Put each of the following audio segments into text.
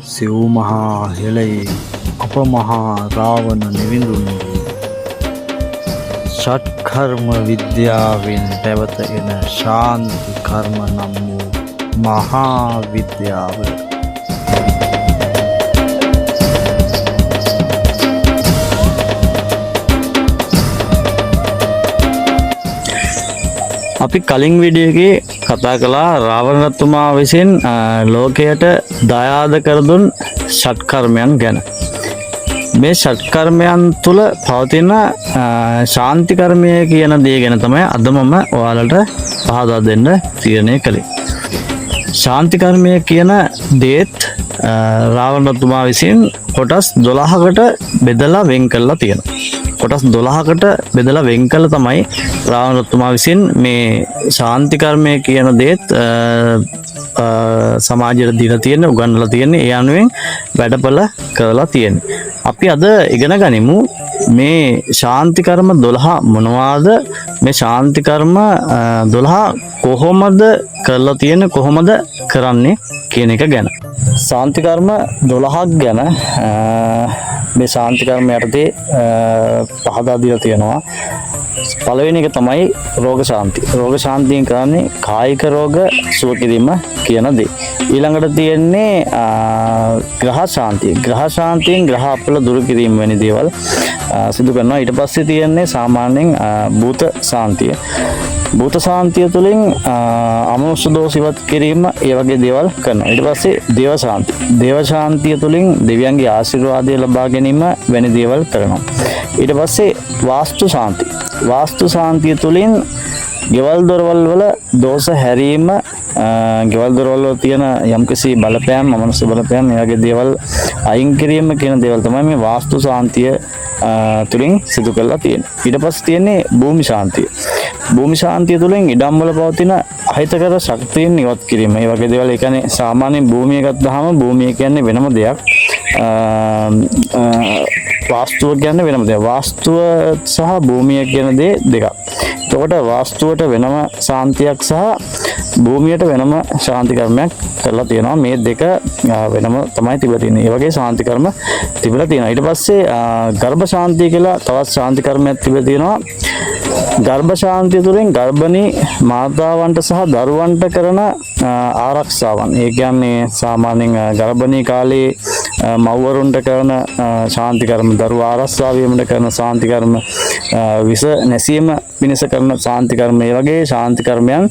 සිව් මහා හෙළයේ අප මහා රාවණ නිවිඳුන්ගේ ෂට්කර්ම විද්‍යාවෙන් පැවත එන ශාන්ති කර්ම නම් වූ මහා විද්‍යාව අපි කලින් වීඩියෝ එකේ කතා කළා රාවණතුමා විසින් ලෝකයට දායාද කර දුන් ෂට්කර්මයන් ගැන. මේ ෂට්කර්මයන් තුල පවතින ශාන්ති කර්මය කියන දේ ගැන තමයි අද මම ඔයාලට පහදා දෙන්න තීරණය කළේ. ශාන්ති කර්මය කියන දේත් රාවණතුමා විසින් කොටස් 12කට බෙදලා වෙන් කරලා තියෙනවා. කොටස් 12කට බෙදලා වෙන් කළා තමයි රාවණතුමා විසින් මේ ශාන්ති කර්මය කියන දේත් සමාජයට දීලා තියෙන උගන්වලා තියෙන ඒ අනුවෙන් වැඩපළ කරලා තියෙන්නේ. අපි අද ඉගෙන ගනිමු මේ ශාන්ති කර්ම 12 මොනවාද, මේ ශාන්ති කර්ම 12 කොහොමද කරලා තියෙන්නේ, කොහොමද කරන්නේ කියන එක ගැන. ශාන්ති කර්ම 12ක් ගැන මේ ශාන්ති කර්ම යටතේ පහදා දීලා තියෙනවා. පළවෙනි එක තමයි රෝග ශාන්ති. රෝග ශාන්තියෙන් කරන්නේ කායික රෝග සුව කිරීම කියන දේ. ඊළඟට තියෙන්නේ ග්‍රහ ශාන්තිය. ග්‍රහ ශාන්තියෙන් ග්‍රහ අපල දුරු කිරීම වැනි දේවල් සිදු කරනවා. ඊට පස්සේ තියෙන්නේ සාමාන්‍යයෙන් භූත ශාන්තිය. භූත ශාන්තිය තුළින් අමනුෂ්‍ය දෝෂ ඉවත් කිරීම ඒ වගේ දේවල් කරනවා. ඊට පස්සේ දේව ශාන්තිය. දේව ශාන්තිය තුළින් දෙවියන්ගේ ආශිර්වාදය ලබා ගැනීම වැනි දේවල් කරනවා. ඊට පස්සේ වාස්තු ශාන්තිය. වාස්තු ශාන්තිය තුළින් ගෙවල් දොරවල් වල දෝෂ හැරීම, ගෙවල් දොරවල් වල තියෙන යම්කිසි බලපෑම්, අමනුෂ්‍ය බලපෑම් මේ වගේ දේවල් අයින් කිරීම කියන දේවල් තමයි මේ වාස්තු ශාන්තිය තුළින් සිදු කරලා තියෙන්නේ. ඊට පස්සේ තියෙන්නේ භූමි ශාන්තිය. භූමි ශාන්තිය තුළින් ඉඩම් වල පවතින අහිතකර ශක්තියන් ඉවත් කිරීම. මේ වගේ දේවල්, ඒ කියන්නේ සාමාන්‍යයෙන් භූමිය ගත්තාම භූමිය කියන්නේ වෙනම දෙයක්. වාස්තුව කියන්නේ වෙනම දෙයක්. වාස්තුව සහ භූමිය කියන දේ දෙකක්. එතකොට වාස්තුවට වෙනම ශාන්තියක් සහ භූමියට වෙනම ශාන්ති කර්මයක් කරලා තියෙනවා. මේ දෙක වෙනම තමයි තිබලා තියෙන්නේ. ඒ වගේ ශාන්ති කර්ම තිබලා තියෙනවා. ඊට පස්සේ ගර්භ ශාන්තිය කියලා තවත් ශාන්ති කර්මයක් තිබලා තියෙනවා. ගර්භ ශාන්තිය තුළින් ගර්භණී මාතාවන්ට සහ දරුවන්ට කරන ආරක්ෂාවන්. ඒ කියන්නේ සාමාන්‍යයෙන් ගර්භණී කාලේ මව්වරුන්ට කරන ශාන්ති කර්ම, දරුවා ආරක්ෂා වීමට කරන ශාන්ති කර්ම, විස නැසීම පිණිස කරන ශාන්ති කර්ම, මේ වගේ ශාන්ති කර්මයන්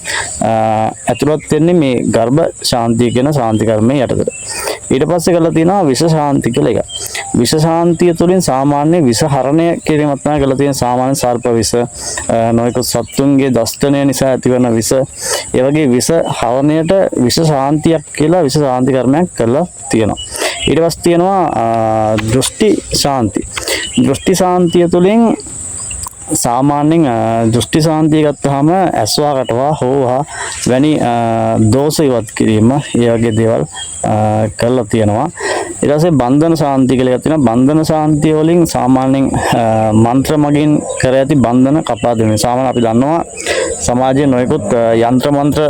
ඇතුළත් වෙන්නේ මේ ගර්භ ශාන්තිය කියන ශාන්ති කර්මයේ යටතට. ඊට පස්සේ කරලා තියෙනවා විස ශාන්ති කියලා එක. විස ශාන්තිය තුළින් සාමාන්‍ය විස හරණය කිරීමක් තමයි කරලා තියෙන. සාමාන්‍ය සර්ප විස, නොයෙකුත් සත්තුන්ගේ දෂ්ටනය නිසා ඇතිවන විස, ඒ වගේ විස හරණයට විස ශාන්තියක් කියලා විස ශාන්ති කර්මයක් කරලා තියෙනවා. ඊට පස්සේ තියෙනවා දෘෂ්ටි ශාන්ති. දෘෂ්ටි ශාන්තිය තුළින් සාමාන්‍යයෙන් දෘෂ්ටි ශාන්තිය ගත්තාම ඇස්වා කටවා හෝවා වැනි දෝෂ ඉවත් කිරීම, ඒ වගේ දේවල් කරලා තියෙනවා. ඊට පස්සේ බන්ධන ශාන්තිය කියලා එකක් තියෙනවා. බන්ධන ශාන්තිය වලින් සාමාන්‍යයෙන් මන්ත්‍ර මගින් කර ඇති බන්ධන කපා දෙනවා. සාමාන්‍යයෙන් අපි දන්නවා සමාජයේ නොයෙකුත් යంత్ర මන්ත්‍ර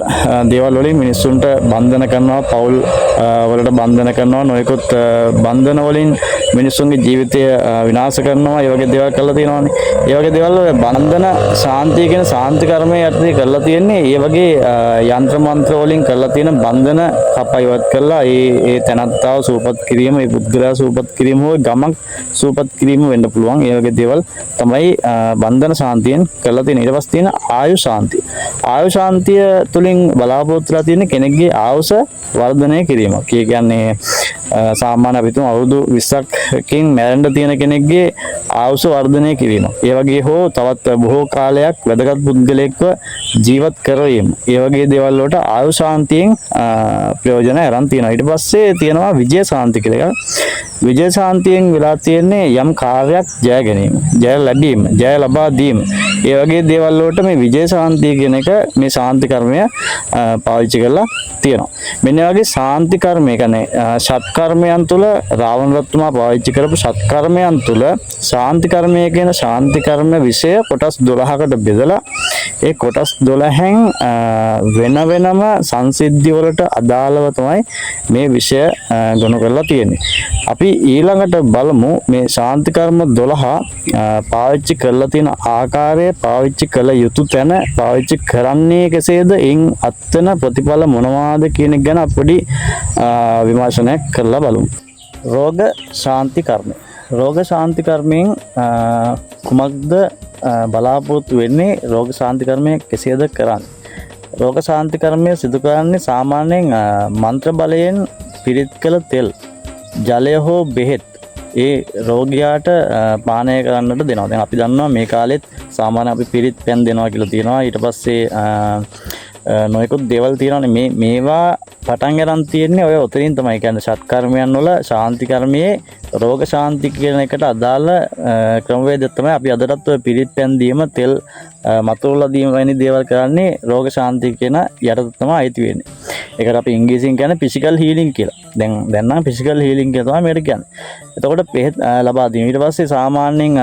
දේවල් වලින් මිනිස්සුන්ට බන්ධන කරනවා, පෞල් වලට බන්ධන කරනවා, නොයෙකුත් බන්ධන වලින් මිනිස්සුන්ගේ ජීවිතය විනාශ කරනවා. ඒ වගේ දේවල් කරලා තියෙනවානේ. ඒ වගේ දේවල් බන්ධන ශාන්තිය කියන ශාන්ති කර්මයේ යටතේ කරලා තියෙන්නේ. ඒ වගේ යంత్ర මන්ත්‍ර වලින් කරලා තියෙන බන්ධන කපා ඉවත් කරලා ඒ තැනත්තාව සූපත් කිරීම, ඒ පුද්ගලයා සූපත් කිරීම හෝ ගමක් සූපත් කිරීම වෙන්න පුළුවන්. ඒ වගේ දේවල් තමයි බන්ධන ශාන්තියෙන් කරලා තියෙන්නේ. ඊට පස්සේ තියෙන ආයු ශාන්තිය. ආයු ශාන්තිය තුළින් බලාපොරොත්තුලා තියෙන කෙනෙක්ගේ ආයුෂ වර්ධනය කිරීමක්. ඒ කියන්නේ සාමාන්‍ය අපි තුමු අවුරුදු 20කින් මැරෙන්න තියෙන කෙනෙක්ගේ ආයුෂ වර්ධනය කිරීම. ඒ වගේ හෝ තවත් බොහෝ කාලයක් වැදගත් පුද්ගලයෙක්ව ජීවත් කරවීම. ඒ වගේ දේවල් වලට ආයු ශාන්තියෙන් ප්‍රයෝජන අරන් තියෙනවා. ඊට පස්සේ තියෙනවා විජය ශාන්ති කියලා එකක්. විජය ශාන්තියෙන් වෙලා තියෙන්නේ යම් කාර්යයක් ජය ගැනීම, ජය ලැබීම, ජය ලබා දීම. ඒ වගේ දේවල් වලට මේ විජය ශාන්තිය කියන එක මේ ශාන්ති කර්මය පාවිච්චි කරලා තියෙනවා. මෙන්න වගේ ශාන්ති කර්මය කියන්නේ ෂට් කර්මයන් තුල රාවණ රජතුමා පාවිච්චි කරපු ෂට් කර්මයන් තුල ශාන්ති කර්මය කියන ශාන්ති කර්ම විෂය කොටස් 12කට බෙදලා ඒ කොටස් 12න් වෙන වෙනම සංසිද්ධි වලට අදාළව තමයි මේ විෂය ගොනු කරලා තියෙන්නේ. අපි ඊළඟට බලමු මේ ශාන්ති කර්ම 12 පාවිච්චි කරලා තියෙන ආකාරය, පාවිච්චි කළ යුතු තැන, පාවිච්චි කරන්නේ කෙසේද, ඉන් අත්වන ප්‍රතිඵල මොනවාද කියන එක ගැන පොඩි විමර්ශනයක් කරලා බලමු. රෝග ශාන්ති කර්මය. රෝග ශාන්ති කර්මයෙන් කුමක්ද බලාපොරොත්තු වෙන්නේ? රෝග ශාන්ති කර්මය කෙසේද කරන්නේ? රෝග ශාන්ති කර්මය සිදු කරන්නේ සාමාන්‍යයෙන් මන්ත්‍ර බලයෙන් පිරිත් කළ තෙල්, ජලය හෝ බෙහෙත් ඒ රෝගියාට පානය කරන්නට දෙනවා. දැන් අපි දන්නවා මේ කාලෙත් සාමාන්‍ය අපි පිරිත් පැන් දෙනවා කියලා තියෙනවා. ඊට පස්සේ නොයෙකුත් දේවල් තියෙනවානේ. මේවා පටන් ගන්න තියෙන්නේ ඔය උතරින් තමයි. කියන්නේ ෂට් කර්මයන් වල ශාන්ති කර්මයේ රෝග ශාන්ති කියන එකට අදාළ ක්‍රමවේදය තමයි අපි අදටත් ඔය පිරිත් පැන් දීම, තෙල් මතුරුලා දීම වැනි දේවල් කරන්නේ රෝග ශාන්ති කියන යටතට තමයි අයිති වෙන්නේ. ඒකට අපි ඉංග්‍රීසියෙන් කියන්නේ ෆිසිකල් හීලින් කියලා. දැන් නම් ෆිසිකල් හීලින් කියලා තමයි මේකට කියන්නේ. එතකොට බෙහෙත් ලබා දීම. ඊට පස්සේ සාමාන්‍යයෙන්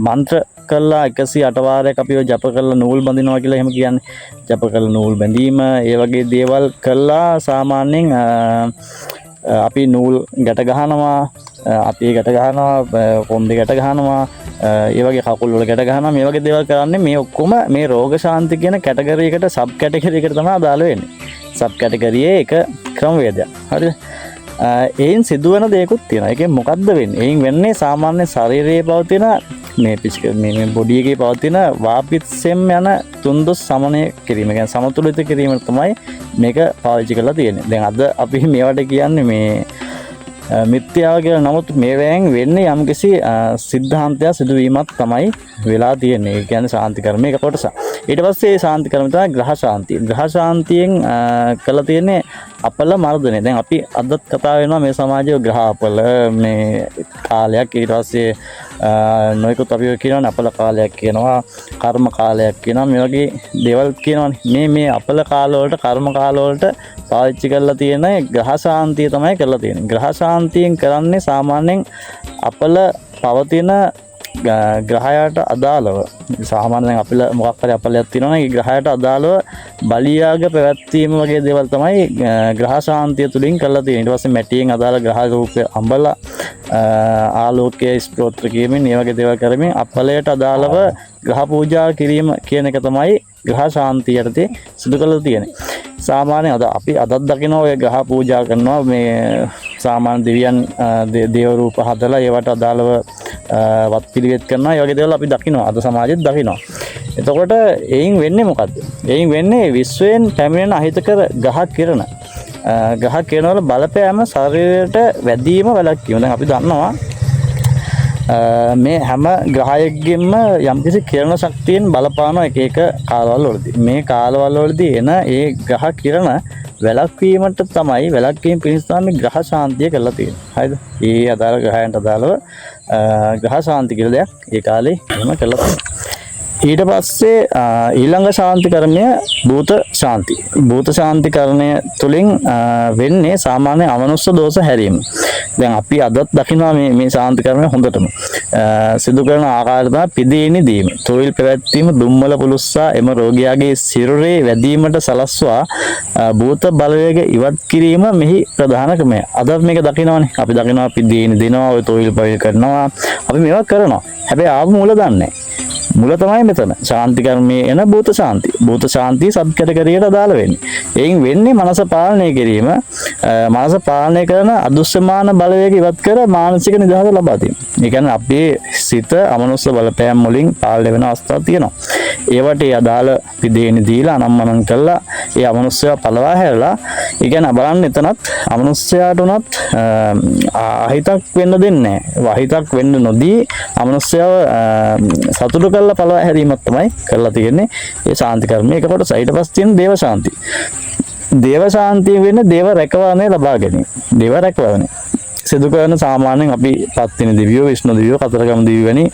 මන්ත්‍ර කළා 108 වාරයක් අපි ඔය ජප කරලා නූල් බඳිනවා කියලා එහෙම කියන්නේ. ජප කරලා නූල් බැඳීම, ඒ වගේ දේවල් කළා සාමාන්‍යයෙන් අපි නූල් ගැට ගහනවා, අපි ගැට ගහනවා, කොන්දේ ගැට ගහනවා, ඒ වගේ කකුල් වල ගැට ගහනවා. මේ වගේ දේවල් කරන්නේ මේ ඔක්කොම මේ රෝග ශාන්ති කියන කැටගරි එකට, සබ් කැටගරි එකට තමයි අදාළ වෙන්නේ. සබ් කැටගරියේ එක ක්‍රමවේදයක්. හරිද? එයින් සිදුවන දේකුත් තියෙනවා. ඒකෙන් මොකද්ද වෙන්නේ? එයින් වෙන්නේ සාමාන්‍ය ශරීරයේ පවතින මේ බොඩි එකේ පවතින වාපිත්සෙම් යන තුන්දොස් සමනය කිරීම, කියන්නේ සමතුලිත කිරීම තමයි මේක පාවිච්චි කරලා තියෙන්නේ. දැන් අද අපි මේවට කියන්නේ මේ මිත්‍යාව කියලා. නමුත් මේවෙන් වෙන්නේ යම්කිසි සිද්ධාන්තයක් සිදුවීමක් තමයි වෙලා තියෙන්නේ. ඒ කියන්නේ ශාන්ති කර්මයේ එක කොටසක්. ඊට පස්සේ ශාන්ති කර්මය තමයි ග්‍රහ ශාන්තිය. ග්‍රහ ශාන්තියෙන් කළා තියෙන්නේ අපල මර්ධනය. දැන් අපි අදත් කතා වෙනවා මේ සමාජයේ ග්‍රහ අපල මේ කාලයක්, ඊට පස්සේ නොයෙකුත් අපි කියනවා අපල කාලයක් කියනවා, කර්ම කාලයක් කියනවා, මේ වගේ දේවල් කියනවානේ. මේ අපල කාල වලට, කර්ම කාල වලට පාවිච්චි කරලා තියෙන ග්‍රහ ශාන්තිය තමයි කරලා තියෙන්නේ. ග්‍රහ ශාන්තියෙන් කරන්නේ සාමාන්‍යයෙන් අපල පවතින ග්‍රහයට අදාළව, සාමාන්‍යයෙන් අපල මොකක් හරි අපලයක් තියෙනවා නම් ඒ ග්‍රහයට අදාළව බලියාග පැවැත්වීම වගේ දේවල් තමයි ග්‍රහ ශාන්තිය තුලින් කරලා තියෙන්නේ. ඊට පස්සේ මැටියෙන් අදාළ ග්‍රහ රූපය අඹලා ආලෝකයේ ස්තෝත්‍ර කියමින් මේ වගේ දේවල් කරමින් අපලයට අදාළව ග්‍රහ පූජා කිරීම කියන එක තමයි ග්‍රහ ශාන්තිය යටතේ සිදු කරලා තියෙන්නේ. සාමාන්‍යයෙන් අපි අදත් දකිනවා ඔය ග්‍රහ පූජා කරනවා, මේ සාමාන්‍ය දෙවියන් දේව රූප හදලා ඒවට අදාළව වත් පිළිවෙත් කරනවා. ඒ වගේ දේවල් අපි දකිනවා, අද සමාජෙත් දකිනවා. එතකොට එයින් වෙන්නේ මොකද්ද? එයින් වෙන්නේ විශ්වයෙන් පැමිණෙන අහිතකර ග්‍රහ කිරණ, ග්‍රහ කිරණ වල බලපෑම ශරීරයට වැදීම වැළැක්වීම. දැන් අපි දන්නවා මේ හැම ග්‍රහයකින්ම යම්කිසි කිරණ ශක්තියෙන් බලපාන එක කාලවල වලදී මේ කාලවල වලදී එන ඒ ග්‍රහ කිරණ වැළැක්වීමට තමයි, වැළැක්වීම පිණිස තමයි ග්‍රහ ශාන්තිය කරලා තියෙන්නේ. හරිද? ඒ අදාළ ග්‍රහයන්ට අදාළව ග්‍රහ ශාන්ති කියලා දෙයක් ඒ කාලේ එහෙම කරලා තියෙනවා. ඊට පස්සේ ඊළඟ ශාන්ති කර්මය භූත ශාන්ති. භූත ශාන්ති කර්ණය තුලින් වෙන්නේ සාමාන්‍ය අමනුෂ්‍ය දෝෂ හැරීම. දැන් අපි අදත් දකිනවා මේ ශාන්ති කර්මය හොඳටම සිදු කරන ආකාරය තමයි පිදීනි දීම. තොවිල් පැවැත්වීම, දුම්මල පුලුස්සා එම රෝගියාගේ සිරුරේ වැදීමට සලස්වා භූත බලවේග ඉවත් කිරීම මෙහි ප්‍රධාන ක්‍රමය. අදත් මේක දකිනවානේ. අපි දකිනවා පිදීනි දෙනවා, ඔය තොවිල් පවිල් කරනවා, අපි මේවා කරනවා. හැබැයි ආව මූල දන්නේ නැහැ. මුල තමයි මෙතන ශාන්ති කර්මයේ එන භූත ශාන්ති. භූත ශාන්තිය සබ් කැටගරියට අදාළ වෙන්නේ. එයින් වෙන්නේ මනස පාලනය කිරීම, මනස පාලනය කරන අදුස්සමාන බලවේග ඉවත් කර මානසික නිදහස ලබා දීම. ඒ කියන්නේ අපේ සිත අමනුෂ්‍ය බලපෑම් වලින් පාලනය වෙන අවස්ථා තියෙනවා. ඒවට අදාළ පිදේනි දීලා අනම්මනම් කළා ඒ අමනුෂ්‍යව පළවා හැරලා, ඒ කියන්නේ බලන්න එතනත් අමනුෂ්‍යයාට උනත් අහිතක් වෙන්න දෙන්නේ නැහැ. වහිතක් වෙන්න නොදී අමනුෂ්‍යව සතුටු කරලා පළවා හැරීමක් තමයි කරලා තියෙන්නේ ඒ ශාන්ති කර්මයේ එක කොටස. ඊට පස්සේ තියෙන දේව ශාන්ති. දේව ශාන්තිය වෙන්නේ දේව රැකවරණය ලබා ගැනීම. දේව රැකවරණය සිදු කරන සාමාන්‍යයෙන් අපි පත්තින දිවියෝ විෂ්ණු දිවියෝ කතරගම දිවියෝ වැනි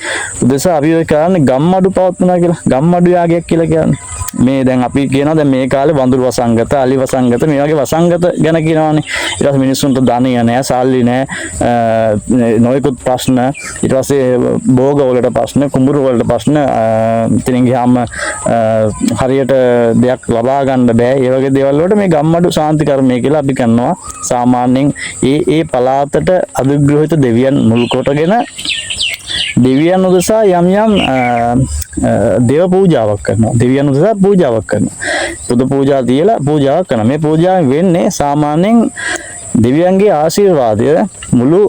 උදෙසා අපි ඔය කරන්නේ ගම්මඩු පවත්වනවා කියලා. ගම්මඩු යාගයක් කියලා කියන්නේ. මේ දැන් අපි කියනවා දැන් මේ කාලේ වඳුරු වසංගත, අලි වසංගත මේ වගේ වසංගත ගැන කියනවානේ. ඊට පස්සේ මිනිස්සුන්ට ධනිය නැහැ, සල්ලි නැහැ, නොයෙකුත් ප්‍රශ්න, ඊට පස්සේ භෝග වලට ප්‍රශ්න, කුඹුරු වලට ප්‍රශ්න, ඉතින් ගියාම හරියට දෙයක් ලබා ගන්න බෑ. ඒ වගේ දේවල් වලට මේ ගම්මඩු ශාන්ති කර්මය කියලා අපි කරනවා. සාමාන්‍යයෙන් ඒ පළාතට අධිග්‍රහිත දෙවියන් මුල් කොටගෙන දෙවියන් උදෙසා යම් දේව පූජාවක් කරනවා. දෙවියන් උදෙසා පූජාවක් කරනවා. පුද පූජා තියලා පූජාවක් කරනවා. මේ පූජාව වෙන්නේ සාමාන්‍යයෙන් දෙවියන්ගේ ආශිර්වාදය මුළු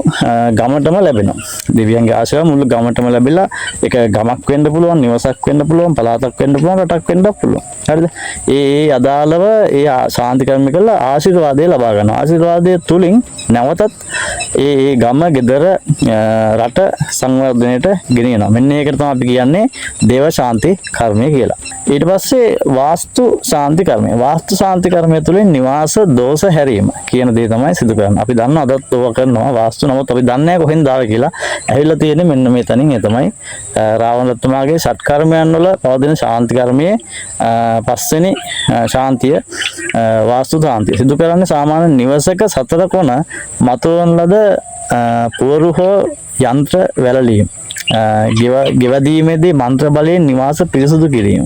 ගමටම ලැබෙනවා. දෙවියන්ගේ ආශිර්වාද මුළු ගමටම ලැබිලා ඒක ගමක් වෙන්න පුළුවන්, නිවසක් වෙන්න පුළුවන්, පළාතක් වෙන්න පුළුවන්, රටක් වෙන්නත් පුළුවන්. හරිද? ඒ අදාළව ඒ ශාන්ති කර්ම කළා ආශිර්වාදය ලබා ගන්නවා. ආශිර්වාදය තුලින් නැවතත් ඒ ගම, ගෙදර, රට සංවර්ධනයට ගෙනියනවා. මෙන්න ඒකට තමයි අපි කියන්නේ දේව ශාන්ති කර්මය කියලා. ඊට පස්සේ වාස්තු ශාන්ති කර්මය. වාස්තු ශාන්ති කර්මය තුලින් නිවාස දෝෂ හැරීම කියන දේ තමයි සිදු කරන්නේ. අපි දන්නවා අදත් ඕවා කරනවා වාස්තු, නමුත් අපි දන්නේ නැහැ කොහෙන්ද ආවේ කියලා. ඇවිල්ලා තියෙන්නේ මෙන්න මේ තනින්. ඒ තමයි රාවණ රත්තුමාගේ ෂට් කර්මයන් වල පවතින ශාන්ති කර්මයේ පස්වෙනි ශාන්තිය වාස්තු ශාන්තිය. සිදු කරන්නේ සාමාන්‍ය නිවසක සතර කොන මතුවන ලද පුවරු හෝ යන්ත්‍ර වැළලීම්. ගෙවදීමේදී මන්ත්‍ර බලයෙන් නිවාස පිරිසුදු කිරීම.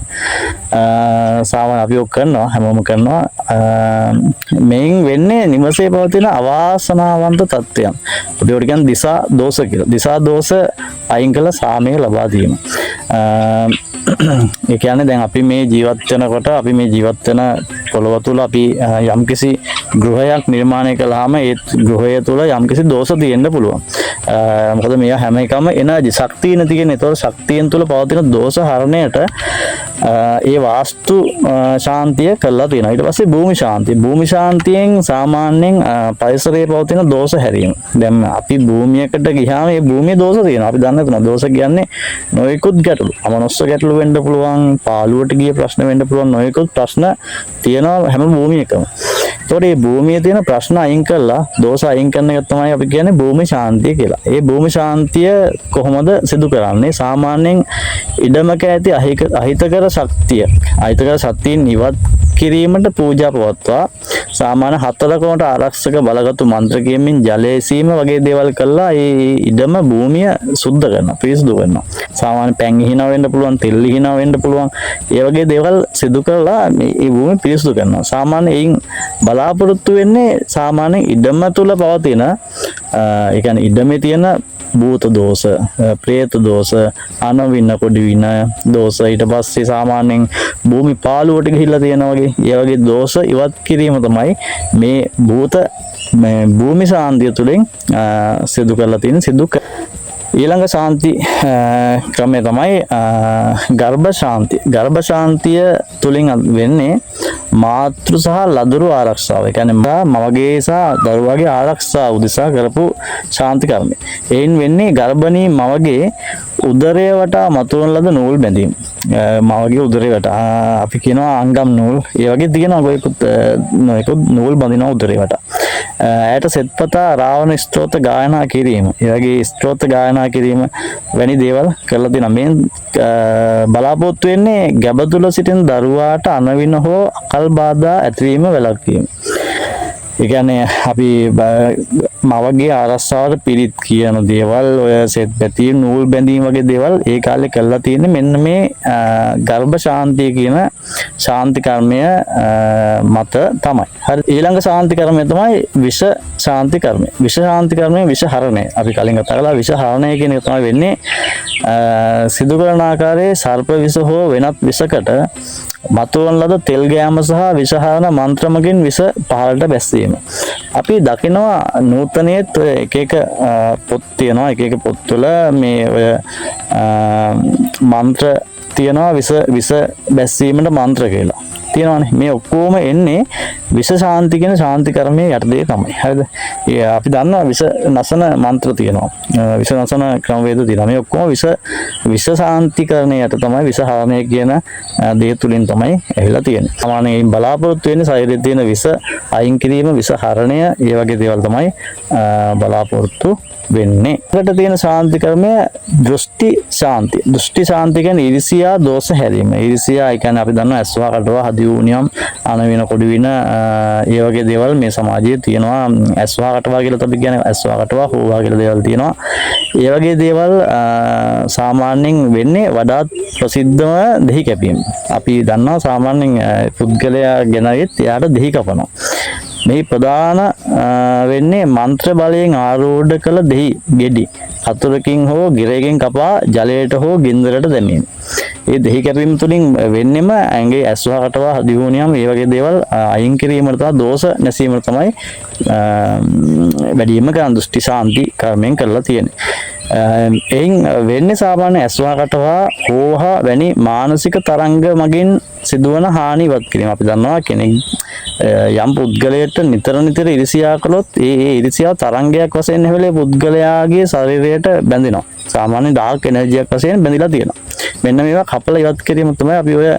සාමාන්‍ය අපි ඔක් කරනවා, හැමෝම කරනවා. මේන් වෙන්නේ නිවසේ පවතින අවාසනාවන්ත තත්ත්වයන්. අපි ඒකට කියන්නේ දිසා දෝෂ කියලා. දිසා දෝෂ අයින් කළ සාමය ලබා දීම. ඒ කියන්නේ දැන් අපි මේ ජීවත් වෙනකොට අපි මේ ජීවත් වෙන පොළොව තුල අපි යම්කිසි ගෘහයක් නිර්මාණය කළාම ඒ ගෘහය තුල යම්කිසි දෝෂ තියෙන්න පුළුවන්. මොකද මේ හැම එකම එනර්ජි ශක්තිය නැති කියන්නේ. ඒතකොට ශක්තියෙන් තුල පවතින දෝෂ හරණයට ඒ වාස්තු ශාන්තිය කළා තියෙනවා. ඊට පස්සේ භූමි ශාන්තිය. භූමි ශාන්තියෙන් සාමාන්‍යයෙන් පරිසරයේ පවතින දෝෂ හැරීම. දැන් අපි භූමියකට ගියාම ඒ භූමියේ දෝෂ තියෙනවා. අපි දන්නේ නැහැ. දෝෂ කියන්නේ නොයෙකුත් ගැටලු. අමනුස්ස ගැටලු වෙන්න පුළුවන්, පාළුවට ගිය ප්‍රශ්න වෙන්න පුළුවන්, නොයෙකුත් ප්‍රශ්න තියෙනවා හැම භූමියකම. ඒතකොට මේ භූමියේ තියෙන ප්‍රශ්න අයින් කළා දෝෂ අයින් කරන එක තමයි අපි කියන්නේ භූමි ශාන්තිය කියලා. ඒ භූමි ශාන්තිය කොහොමද සිදු කරන්නේ? සාමාන්‍යයෙන් ඉඩමක ඇති අහිතකර ශක්තියින් ඉවත් කිරීමට පූජා පවත්වා සාමාන්‍ය 4 කොනට ආරක්ෂක බලගතු මන්ත්‍ර කියමින් ජලය සීම වගේ දේවල් කළා ඒ ඉඩම භූමිය සුද්ධ කරනවා, පිරිසුදු කරනවා. සාමාන්‍ය පැන් හිනා වෙන්න පුළුවන්, තෙල් හිනා වෙන්න පුළුවන්. ඒ වගේ දේවල් සිදු කරලා මේ භූමිය පිරිසුදු කරනවා. සාමාන්‍ය එයින් බලාපොරොත්තු වෙන්නේ සාමාන්‍ය ඉඩම තුල පවතින ඒ කියන්නේ ඉඩමේ තියෙන භූත දෝෂ, ප්‍රේත දෝෂ, අනවින්න කොඩි වින දෝෂ, ඊට පස්සේ සාමාන්‍යයෙන් භූමි පාළුවට ගිහිල්ලා තියෙනවා වගේ ඒ වගේ දෝෂ ඉවත් කිරීම තමයි මේ භූමි ශාන්තිය තුළින් සිදු කරලා තියෙන ඊළඟ ශාන්ති ක්‍රමය තමයි ගර්භ ශාන්තිය. ගර්භ ශාන්තිය තුලින් වෙන්නේ මාතෘ සහ ලදරු ආරක්ෂාව. ඒ කියන්නේ මවගේ සහ දරුවාගේ ආරක්ෂාව උදෙසා කරපු ශාන්ති කර්මය. එයින් වෙන්නේ ගර්භණී මවගේ උදරය වටා මතුවන ලද නූල් බැඳීම. මවගේ උදරය වටා අපි කියනවා අංගම් නූල්. ඒ වගේ තියෙනවා ඒකුත් නූල් බඳිනවා උදරය වටා. ඇයට සෙත්පතා රාවණ ස්තෝත්‍ර ගායනා කිරීම. ඒ වගේ ස්තෝත්‍ර ගායනා කිරීම වැනි දේවල් කරලා තියෙනවා. මේ බලාපොරොත්තු වෙන්නේ ගැබ තුල සිටින දරුවාට අනවින හෝ අකල් බාධා ඇතිවීම වැළැක්වීම. ඒ කියන්නේ අපි මවගේ ආරක්ෂාවට පිරිත් කියන දේවල්, ඔය සෙත් පැතීම්, නූල් බැඳීම් වගේ දේවල් ඒ කාලේ කරලා තියෙන්නේ මෙන්න මේ ගර්භ ශාන්තිය කියන ශාන්ති කර්මය මත තමයි. හරි. ඊළඟ ශාන්ති කර්මය තමයි විෂ ශාන්ති කර්මය. විෂ ශාන්ති කර්මය විෂ හරණය. අපි කලින් කතා කළා විෂ හරණය කියන එක තමයි වෙන්නේ සිදු කරන ආකාරයේ සර්ප විෂ හෝ වෙනත් විෂකට මතුවන ලද තෙල් ගෑම සහ විෂහරණ මන්ත්‍රමකින් විෂ පහළට බැස්සීම. අපි දකිනවා නූතනයේත් එක පොත් තියෙනවා. එක පොත්වල මේ ඔය මන්ත්‍ර තියෙනවා විෂ බැස්සීමට මන්ත්‍ර කියලා. තියෙනවානේ. මේ ඔක්කොම එන්නේ විස ශාන්ති කියන ශාන්ති කර්මයේ යටතේ තමයි. හරිද? අපි දන්නවා විස නසන මන්ත්‍ර තියෙනවා. විස නසන ක්‍රමවේද තියෙනවා. මේ ඔක්කොම විස ශාන්ති කරණයේ යට තමයි විස හරණය කියන දේ තුලින් තමයි ඇවිල්ලා තියෙන්නේ. සාමාන්‍යයෙන් බලාපොරොත්තු වෙන්නේ ශරීරයේ තියෙන විස අයින් කිරීම, විස හරණය, ඒ වගේ දේවල් තමයි බලාපොරොත්තු වෙන්නේ. ඒකට තියෙන ශාන්ති කර්මය දෘෂ්ටි ශාන්ති. දෘෂ්ටි ශාන්ති කියන්නේ ඊර්ෂියා දෝෂ හැරීම. ඊර්ෂියා ඒ කියන්නේ අපි දන්නවා ඇස්වා කටවා හදිවුනියම් අන වෙන කොඩි වින ඒ වගේ දේවල් මේ සමාජයේ තියෙනවා. ඇස්වා කටවා කියලා අපි කියන්නේ ඇස්වා කටවා හොවා කියලා දේවල් තියෙනවා. ඒ වගේ දේවල් සාමාන්‍යයෙන් වෙන්නේ වඩාත් ප්‍රසිද්ධම දෙහි කැපීම. අපි දන්නවා සාමාන්‍යයෙන් පුද්ගලයා ගෙනවිත් එයාට දෙහි කපනවා. මේ ප්‍රධාන වෙන්නේ මන්ත්‍ර බලයෙන් ආරූඪ කළ දෙහි ගෙඩි හතුරකින් හෝ ගිරයකින් කපා ජලයට හෝ ගින්දරට දැමීම. ඒ දෙහි කැපීම තුළින් වෙන්නෙම ඇඟේ ඇස්වා කටවා දියුණියම් මේ වගේ දේවල් අයින් කිරීමට තමයි දෝෂ නැසීමට තමයි වැඩිම කරන දෘෂ්ටි ශාන්ති කර්මයෙන් කරලා තියෙන්නේ. එයින් වෙන්නේ සාමාන්‍ය ඇස්වා කටවා හෝහා වැනි මානසික තරංග මගින් සිදුවන හානි ඉවත් කිරීම. අපි දන්නවා කෙනෙක් යම් පුද්ගලයට නිතර ඉරිසියා කළොත් ඒ ඉරිසියාව තරංගයක් වශයෙන් හැවෙලේ පුද්ගලයාගේ ශරීරයට බැඳෙනවා. සාමාන්‍ය ඩාර්ක් එනර්ජියක් වශයෙන් බැඳිලා තියෙනවා. මෙන්න මේවා කපලා ඉවත් කිරීම තමයි අපි ඔය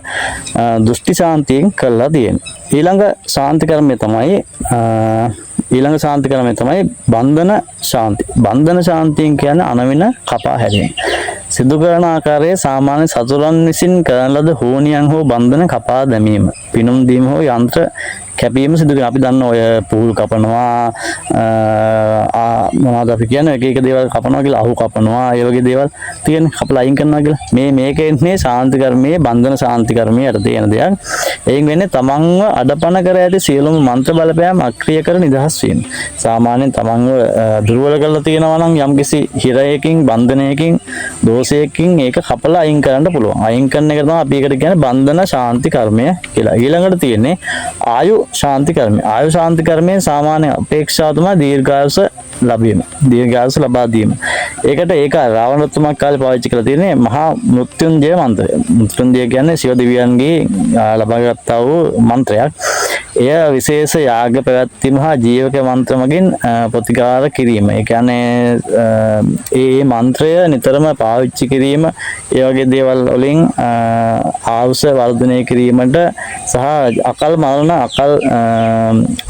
දෘෂ්ටි ශාන්තියෙන් කරලා තියෙන්නේ. ඊළඟ ශාන්ති කර්මය තමයි බන්ධන ශාන්ති. බන්ධන ශාන්තියෙන් කියන්නේ අනවින කපා හැරීම. සිදු කරන ආකාරයේ සාමාන්‍ය සතුරන් විසින් කරන ලද හෝනියන් හෝ බන්ධන කපා දැමීම, පිනුම් දීම හෝ යන්ත්‍ර කැපීම සිදු කරන. අපි දන්න ඔය පුහුල් කපනවා, මොනවද අපි කියන්නේ එක එක දේවල් කපනවා කියලා, අහු කපනවා, ඒ වගේ දේවල් තියෙන කපලා අයින් කරනවා කියලා. මේක එන්නේ ශාන්ති කර්මයේ බන්ධන ශාන්ති කර්මයේ යට තියෙන දෙයක්. එයින් වෙන්නේ තමන්ව අඩපණ කර ඇති සියලුම මන්ත්‍ර බලපෑම් අක්‍රිය කර නිදහස් වීම. සාමාන්‍යයෙන් තමන්ව දුර්වල කරලා තියෙනවා නම් යම්කිසි හිරයකින්, බන්ධනයකින්, දෝෂයකින් ඒක කපලා අයින් කරන්න පුළුවන්. අයින් කරන එක තමයි අපි ඒකට කියන්නේ බන්ධන ශාන්ති කර්මය කියලා. ඊළඟට තියෙන්නේ ආයු ශාන්ති කර්මය. ආයු ශාන්ති කර්මයේ සාමාන්‍ය අපේක්ෂාව තමයි දීර්ඝායුෂ ලැබීම. දීර්ඝායුෂ ලබා දීම. ඒකට ඒක රාවණතුමා කාලේ පාවිච්චි කරලා තියෙන්නේ මහා මෘත්‍යුංජය මන්ත්‍රය. මෘත්‍යුංජය කියන්නේ සිව දෙවියන්ගේ ලබාගත්තා වූ මන්ත්‍රයක්. එය විශේෂ යාග පැවැත්වීම හා ජීවක මන්ත්‍ර මගින් ප්‍රතිකාර කිරීම. ඒ කියන්නේ ඒ මන්ත්‍රය නිතරම පාවිච්චි කිරීම, ඒ වගේ දේවල් වලින් ආයුෂ වර්ධනය කිරීමට සහ අකල් මරණ, අකල්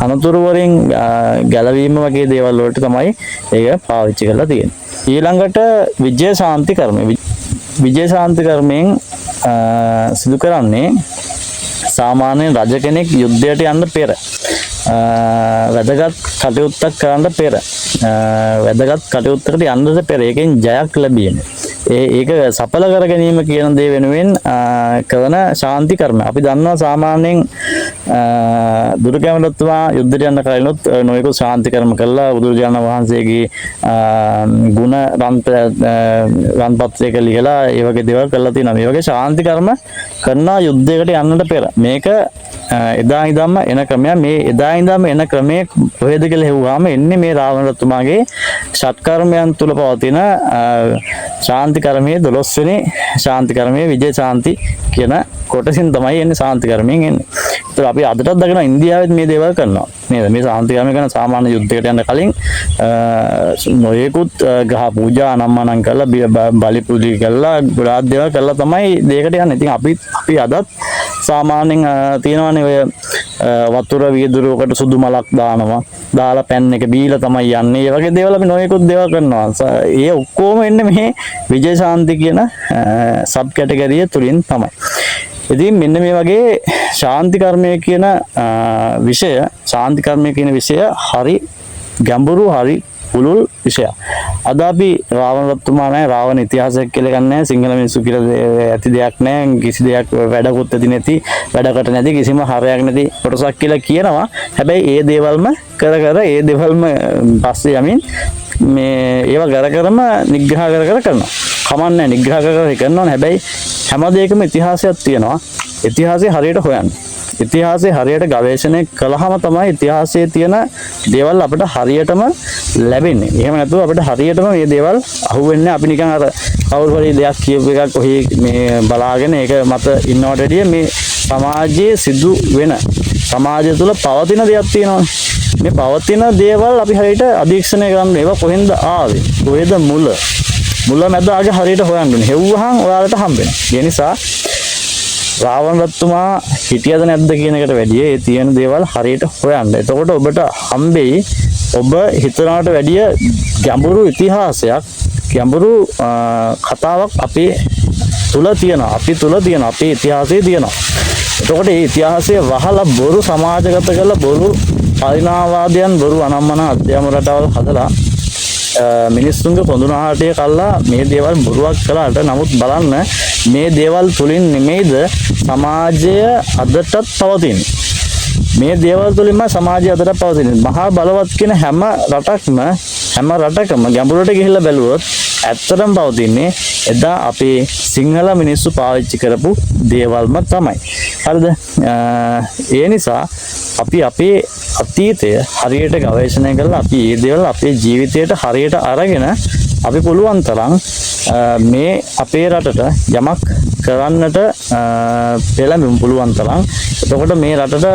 අනතුරු වලින් ගැලවීම වගේ දේවල් වලට තමයි ඒක පාවිච්චි කරලා තියෙන්නේ. ඊළඟට විජය ශාන්ති කර්මය. විජය ශාන්ති කර්මයෙන් සිදු කරන්නේ සාමාන්‍යයෙන් රජ කෙනෙක් යුද්ධයට යන්න පෙර, වැදගත් කටයුත්තක් කරන්න පෙර, වැදගත් කටයුත්තකට යන්නට පෙර ඒකෙන් ජයක් ලැබීම. ඒක සඵල කර ගැනීම කියන දේ වෙනුවෙන් කරන ශාන්ති කර්ම. අපි දන්නවා සාමාන්‍යයෙන් දුර්ගමනතුමා යුද්ධයට යන්න කලිනුත් නොයෙකුත් ශාන්ති කර්ම කළා. බුදුරජාණන් වහන්සේගේ ගුණ රන්පත්‍රයක ලියලා ඒ වගේ දේවල් කළා තියෙනවා. මේ වගේ ශාන්ති කර්ම කරනවා යුද්ධයකට යන්නට පෙර. මේක එදා ඉඳන්ම එන ක්‍රමයක්. මේ එදා ඉඳන්ම එන ක්‍රමයේ කොහෙද කියලා හෙව්වාම එන්නේ මේ රාවණතුමාගේ ෂට්කර්මයන් තුල පවතින ශාන්ති කර්මයේ 12 වෙනි ශාන්ති කර්මයේ විජය ශාන්ති කියන කොටසින් තමයි එන්නේ ශාන්ති කර්මයෙන් එන්නේ. ඒත් අපි අදටත් දකිනවා ඉන්දියාවෙත් මේ දේවල් කරනවා. නේද? මේ ශාන්ති කර්මය කරන සාමාන්‍ය යුද්ධයකට යන්න කලින් නොයෙකුත් ග්‍රහ පූජා අනම්මනම් කරලා බලි පූජා කරලා ගොඩාක් දේවල් කරලා තමයි දෙයකට යන්නේ. ඉතින් අපි අදත් සාමාන්‍යයෙන් තියෙනවානේ ඔය වතුර වීදුරුවකට සුදු මලක් දාලා පැන් එක බීලා තමයි යන්නේ. ඒ වගේ දේවල් අපි නොයෙකුත් දේවල් කරනවා. ඒ ඔක්කොම එන්නේ මේ විජය ශාන්ති කියන සබ් කැටගරිය තුලින් තමයි. ඉතින් මෙන්න මේ වගේ ශාන්ති කර්මය කියන විෂය හරි ගැඹුරු, හරි පුළුල් විෂයක්. අද අපි රාවණතුමා නැහැ, රාවණ ඉතිහාසයක් කියලා ගන්නෑ, සිංහල මිනිස්සු කියලා ඇති දෙයක් නැහැ, කිසි දෙයක් වැඩකුත් ඇති නැති, වැඩකට නැති, කිසිම හරයක් නැති කොටසක් කියලා කියනවා. හැබැයි ඒ දේවල්ම කර ඒ දේවල්ම පස්සේ යමින් මේ ඒවා කරම නිග්‍රහ කරනවා. කමන්නේ නිග්‍රහ කරනවා. හැබැයි හැම දෙයකම ඉතිහාසයක් තියෙනවා. ඉතිහාසය හරියට හොයන්න. ඉතිහාසය හරියට ගවේෂණය කළාම තමයි ඉතිහාසයේ තියෙන දේවල් අපිට හරියටම ලැබෙන්නේ. එහෙම නැතුව අපිට හරියටම මේ දේවල් අහුවෙන්නේ අපි නිකන් අර කවුරු හරි දෙයක් කියපු එකක් ඔහි මේ බලාගෙන ඒක මත ඉන්නවට වැඩිය මේ සමාජයේ සිදු වෙන සමාජය තුළ පවතින දෙයක් තියෙනවා. මේ පවතින දේවල් අපි හරියට අධීක්ෂණය කරන්න ඒවා කොහෙන්ද ආවේ? කොහෙද මුල මැද අග හරියට හොයන්න ඕනේ. හෙව්වහන් ඔයාලට හම්බෙනවා. ඒ නිසා රාවණ රජතුමා හිටියද නැද්ද කියන එකට වැඩිය ඒ තියෙන දේවල් හරියට හොයන්න. එතකොට ඔබට හම්බෙයි ඔබ හිතනවට වැඩිය ගැඹුරු ඉතිහාසයක්, ගැඹුරු කතාවක් අපේ තුල තියෙනවා. අපේ ඉතිහාසයේ තියෙනවා. එතකොට මේ ඉතිහාසය වහලා බොරු සමාජගත කරලා බොරු පරිණාමවාදයන් බොරු අනම්මන අධ්‍යාපන රටාවල් හදලා මිනිස්සුන්ගේ පොඳුනහාටය කල්ලා මේ දේවල් බොරුවක් කළාට නමුත් බලන්න මේ දේවල් තුලින් නෙමෙයිද සමාජය අදටත් පවතින්නේ. මේ දේවල් තුලින්ම සමාජය අදටත් පවතින්නේ. මහා බලවත් කියන හැම රටකම ගැඹුරට ගිහිල්ලා බැලුවොත් ඇත්තටම පවතින්නේ එදා අපේ සිංහල මිනිස්සු පාවිච්චි කරපු දේවල්ම තමයි. හරිද? ඒ නිසා අපි අපේ අතීතය හරියට ගවේෂණය කරලා අපි මේ දේවල් අපේ ජීවිතයට හරියට අරගෙන අපි පුළුවන් තරම් මේ අපේ රටට යමක් කරන්නට පෙළඹෙමු පුළුවන් තරම්. එතකොට මේ රටට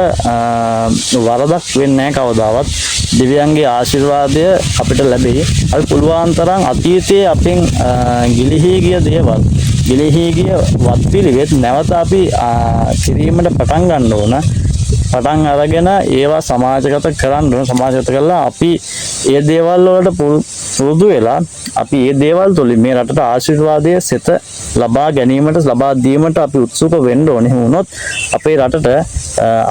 වරදක් වෙන්නේ නැහැ කවදාවත්. දිව්‍යයන්ගේ ආශිර්වාදය අපිට ලැබෙයි. අපි පුළුවන් තරම් අතීතයේ අපෙන් ගිලිහි ගිය දේවල්, ගිලිහි ගිය වත්පිළිවෙත් නැවත අපි කිරීමට පටන් ගන්න ඕන. පටන් අරගෙන ඒවා සමාජගත කරන්න ඕන. සමාජගත කළා අපි ඒ දේවල් වලට පුරුදු වෙලා අපි මේ දේවල් තුලින් මේ රටට ආශිර්වාදයේ සෙත ලබා ගැනීමට ලබා දීමට අපි උත්සුක වෙන්න ඕනේ. වුණොත් අපේ රටට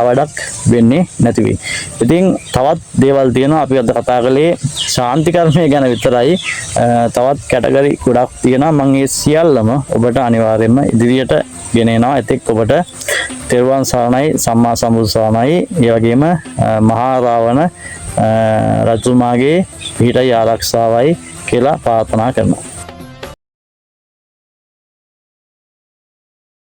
අවඩක් වෙන්නේ නැති වෙයි. ඉතින් තවත් දේවල් තියෙනවා. අපි අද කතා කළේ ශාන්ති කර්මය ගැන විතරයි. තවත් කැටගරි ගොඩක් තියෙනවා. මම මේ සියල්ලම ඔබට අනිවාර්යයෙන්ම ඉදිරියට ගෙනෙනවා. එතෙක් ඔබට තෙරුවන් සරණයි, සම්මා සම්බුදු සරණයි. ඒ වගේම මහා රාවණ රජතුමාගේ පිහිටයි ආරක්ෂාවයි කියලා ප්‍රාර්ථනා කරනවා.